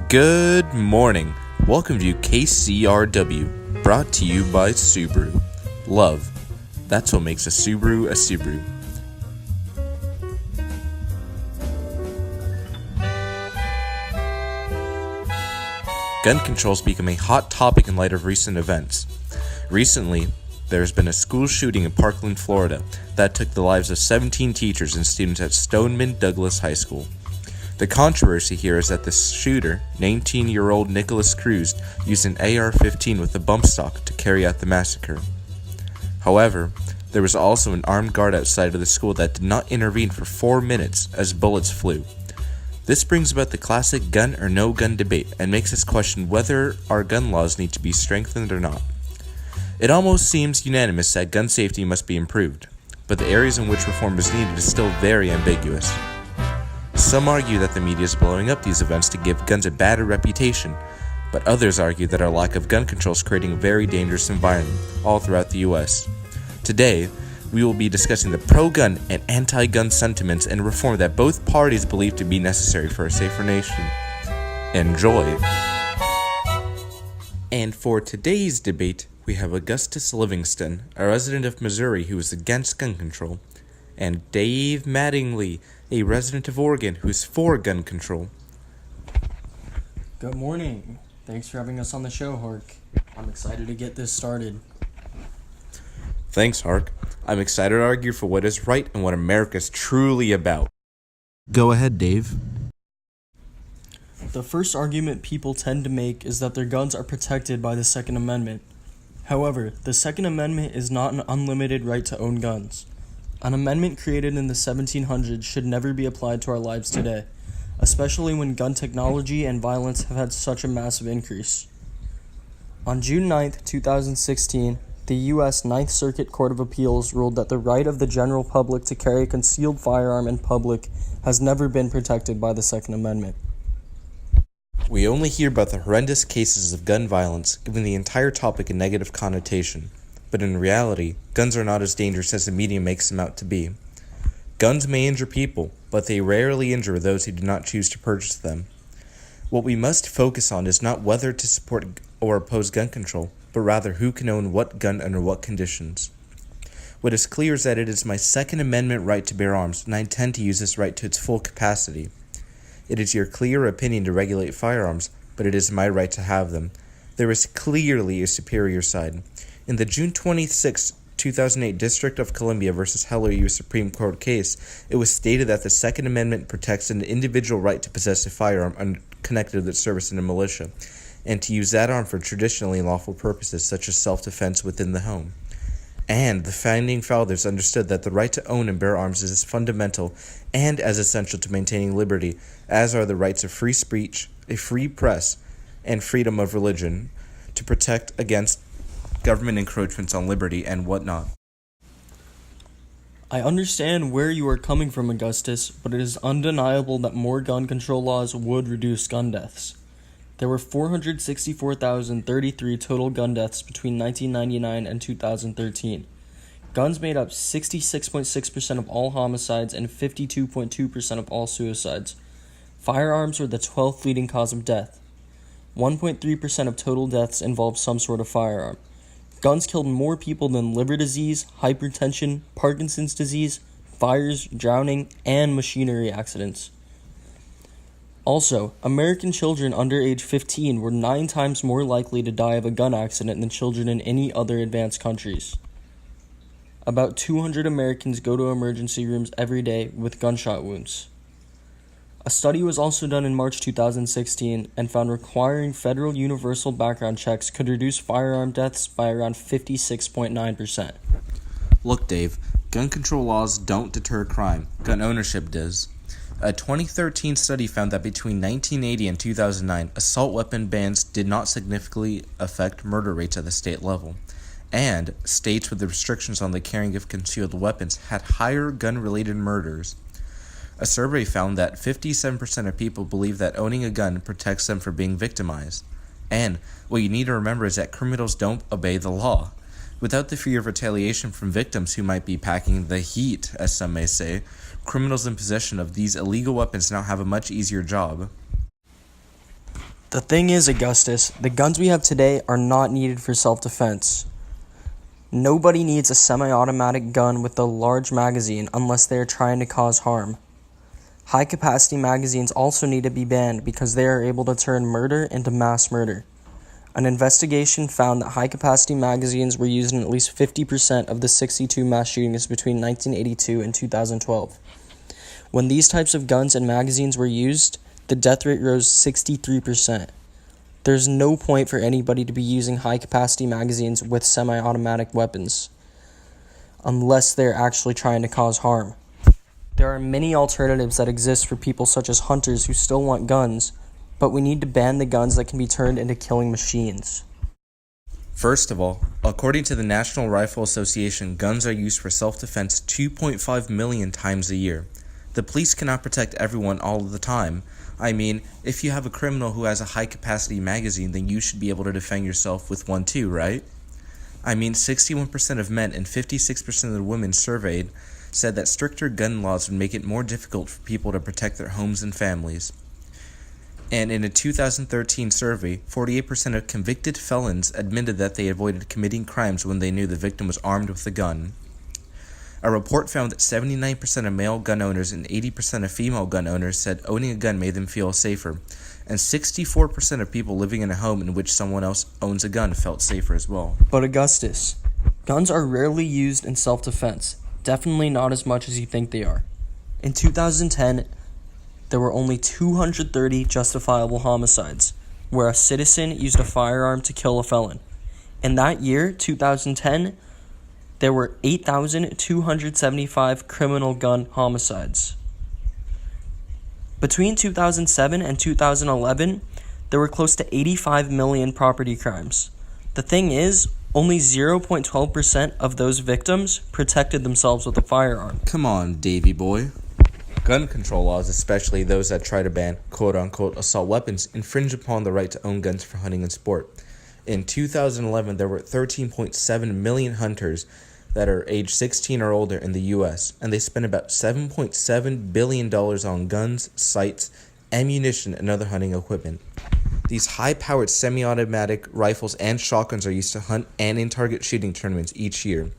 Good morning. Welcome to KCRW, brought to you by Subaru. Love. That's what makes a Subaru a Subaru. Gun control has become a hot topic in light of recent events. Recently, there has been a school shooting in Parkland, Florida, that took the lives of 17 teachers and students at Stoneman Douglas High School. The controversy here is that the shooter, 19-year-old Nicholas Cruz, used an AR-15 with a bump stock to carry out the massacre. However, there was also an armed guard outside of the school that did not intervene for 4 minutes as bullets flew. This brings about the classic gun or no gun debate and makes us question whether our gun laws need to be strengthened or not. It almost seems unanimous that gun safety must be improved, but the areas in which reform is needed is still very ambiguous. Some argue that the media is blowing up these events to give guns a bad reputation, but others argue that our lack of gun control is creating a very dangerous environment all throughout the US. Today, we will be discussing the pro-gun and anti-gun sentiments and reform that both parties believe to be necessary for a safer nation. Enjoy! And for today's debate, we have Augustus Livingston, a resident of Missouri who is against gun control, and Dave Mattingly, a resident of Oregon who's for gun control. Good morning. Thanks for having us on the show, Hark. I'm excited to get this started. Thanks, Hark. I'm excited to argue for what is right and what America's truly about. Go ahead, Dave. The first argument people tend to make is that their guns are protected by the Second Amendment. However, the Second Amendment is not an unlimited right to own guns. An amendment created in the 1700s should never be applied to our lives today, especially when gun technology and violence have had such a massive increase. On June 9, 2016, the U.S. Ninth Circuit Court of Appeals ruled that the right of the general public to carry a concealed firearm in public has never been protected by the Second Amendment. We only hear about the horrendous cases of gun violence, giving the entire topic a negative connotation. But in reality, guns are not as dangerous as the media makes them out to be. Guns may injure people, but they rarely injure those who do not choose to purchase them. What we must focus on is not whether to support or oppose gun control, but rather who can own what gun under what conditions. What is clear is that it is my Second Amendment right to bear arms, and I intend to use this right to its full capacity. It is your clear opinion to regulate firearms, but it is my right to have them. There is clearly a superior side. In the June 26, 2008 District of Columbia v. Heller U.S. Supreme Court case, it was stated that the Second Amendment protects an individual right to possess a firearm unconnected with its service in a militia, and to use that arm for traditionally lawful purposes such as self-defense within the home. And the Founding Fathers understood that the right to own and bear arms is as fundamental and as essential to maintaining liberty as are the rights of free speech, a free press, and freedom of religion to protect against government encroachments on liberty and whatnot. I understand where you are coming from, Augustus, but it is undeniable that more gun control laws would reduce gun deaths. There were 464,033 total gun deaths between 1999 and 2013. Guns made up 66.6% of all homicides and 52.2% of all suicides. Firearms were the 12th leading cause of death. 1.3% of total deaths involved some sort of firearm. Guns killed more people than liver disease, hypertension, Parkinson's disease, fires, drowning, and machinery accidents. Also, American children under age 15 were 9 times more likely to die of a gun accident than children in any other advanced countries. About 200 Americans go to emergency rooms every day with gunshot wounds. A study was also done in March 2016 and found requiring federal universal background checks could reduce firearm deaths by around 56.9%. Look, Dave, gun control laws don't deter crime. Gun ownership does. A 2013 study found that between 1980 and 2009, assault weapon bans did not significantly affect murder rates at the state level, and states with the restrictions on the carrying of concealed weapons had higher gun-related murders. A survey found that 57% of people believe that owning a gun protects them from being victimized. And what you need to remember is that criminals don't obey the law. Without the fear of retaliation from victims who might be packing the heat, as some may say, criminals in possession of these illegal weapons now have a much easier job. The thing is, Augustus, the guns we have today are not needed for self-defense. Nobody needs a semi-automatic gun with a large magazine unless they are trying to cause harm. High-capacity magazines also need to be banned because they are able to turn murder into mass murder. An investigation found that high-capacity magazines were used in at least 50% of the 62 mass shootings between 1982 and 2012. When these types of guns and magazines were used, the death rate rose 63%. There's no point for anybody to be using high-capacity magazines with semi-automatic weapons, unless they're actually trying to cause harm. There are many alternatives that exist for people such as hunters who still want guns, but we need to ban the guns that can be turned into killing machines. First of all, according to the National Rifle Association, guns are used for self-defense 2.5 million times a year. The police cannot protect everyone all of the time. I mean, if you have a criminal who has a high-capacity magazine, then you should be able to defend yourself with one too, right? I mean, 61% of men and 56% of the women surveyed said that stricter gun laws would make it more difficult for people to protect their homes and families. And in a 2013 survey, 48% of convicted felons admitted that they avoided committing crimes when they knew the victim was armed with a gun. A report found that 79% of male gun owners and 80% of female gun owners said owning a gun made them feel safer, and 64% of people living in a home in which someone else owns a gun felt safer as well. But Augustus, guns are rarely used in self-defense, definitely not as much as you think they are. In 2010, there were only 230 justifiable homicides, where a citizen used a firearm to kill a felon. In that year, 2010, there were 8,275 criminal gun homicides. Between 2007 and 2011, there were close to 85 million property crimes. The thing is, only 0.12% of those victims protected themselves with a firearm. Come on, Davy boy. Gun control laws, especially those that try to ban quote-unquote assault weapons, infringe upon the right to own guns for hunting and sport. In 2011, there were 13.7 million hunters that are age 16 or older in the U.S., and they spent about $7.7 billion on guns, sights, ammunition, and other hunting equipment. These high-powered semi-automatic rifles and shotguns are used to hunt and in target shooting tournaments each year.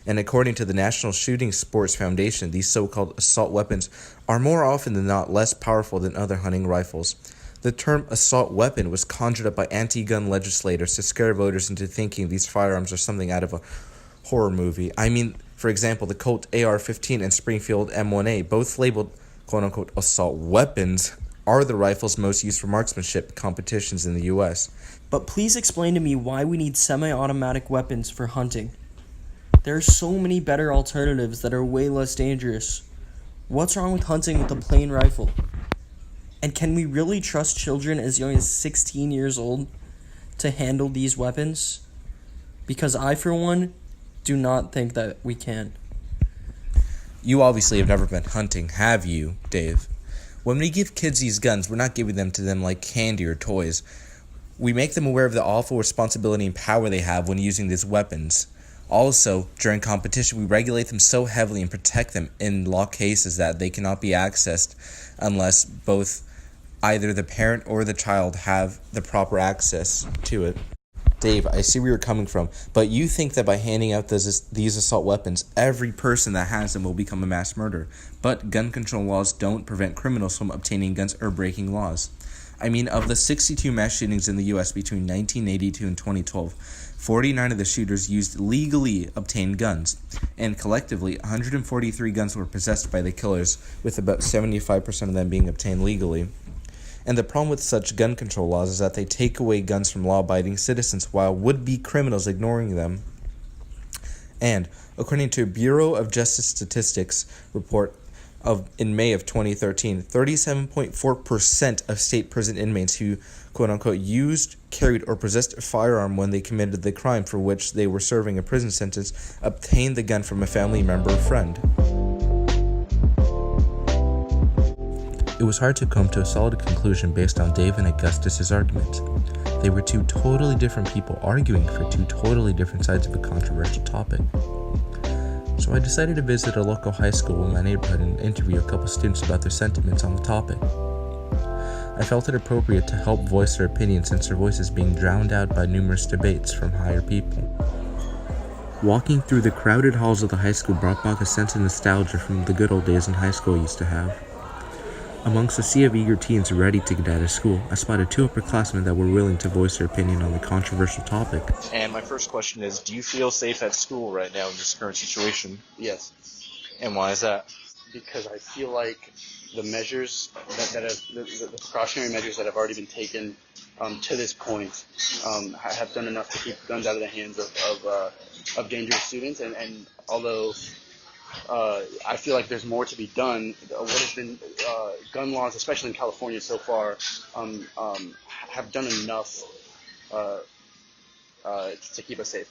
And according to the National Shooting Sports Foundation, these so-called assault weapons are more often than not less powerful than other hunting rifles. The term assault weapon was conjured up by anti-gun legislators to scare voters into thinking these firearms are something out of a horror movie. I mean, for example, the Colt AR-15 and Springfield M1A, both labeled quote-unquote assault weapons, are the rifles most used for marksmanship competitions in the U.S. But please explain to me why we need semi-automatic weapons for hunting. There are so many better alternatives that are way less dangerous. What's wrong with hunting with a plain rifle? And can we really trust children as young as 16 years old to handle these weapons? Because I, for one, do not think that we can. You obviously have never been hunting, have you, Dave? When we give kids these guns, we're not giving them to them like candy or toys. We make them aware of the awful responsibility and power they have when using these weapons. Also, during competition, we regulate them so heavily and protect them in law cases that they cannot be accessed unless both either the parent or the child have the proper access to it. Dave, I see where you're coming from, but you think that by handing out these assault weapons, every person that has them will become a mass murderer. But gun control laws don't prevent criminals from obtaining guns or breaking laws. I mean, of the 62 mass shootings in the U.S. between 1982 and 2012, 49 of the shooters used legally obtained guns, and collectively, 143 guns were possessed by the killers, with about 75% of them being obtained legally. And the problem with such gun control laws is that they take away guns from law-abiding citizens while would-be criminals ignoring them. And according to a Bureau of Justice Statistics report in May of 2013, 37.4% of state prison inmates who, quote-unquote, used, carried, or possessed a firearm when they committed the crime for which they were serving a prison sentence obtained the gun from a family member or friend. It was hard to come to a solid conclusion based on Dave and Augustus's argument. They were two totally different people arguing for two totally different sides of a controversial topic. So I decided to visit a local high school in my neighborhood and interview a couple students about their sentiments on the topic. I felt it appropriate to help voice their opinion since their voice is being drowned out by numerous debates from higher people. Walking through the crowded halls of the high school brought back a sense of nostalgia from the good old days in high school I used to have. Amongst a sea of eager teens ready to get out of school, I spotted 2 upperclassmen that were willing to voice their opinion on the controversial topic. And my first question is, do you feel safe at school right now in this current situation? Yes. And why is that? Because I feel like the measures that have, the precautionary measures that have already been taken to this point have done enough to keep guns out of the hands of dangerous students. And although I feel like there's more to be done, what has been gun laws, especially in California so far, have done enough to keep us safe.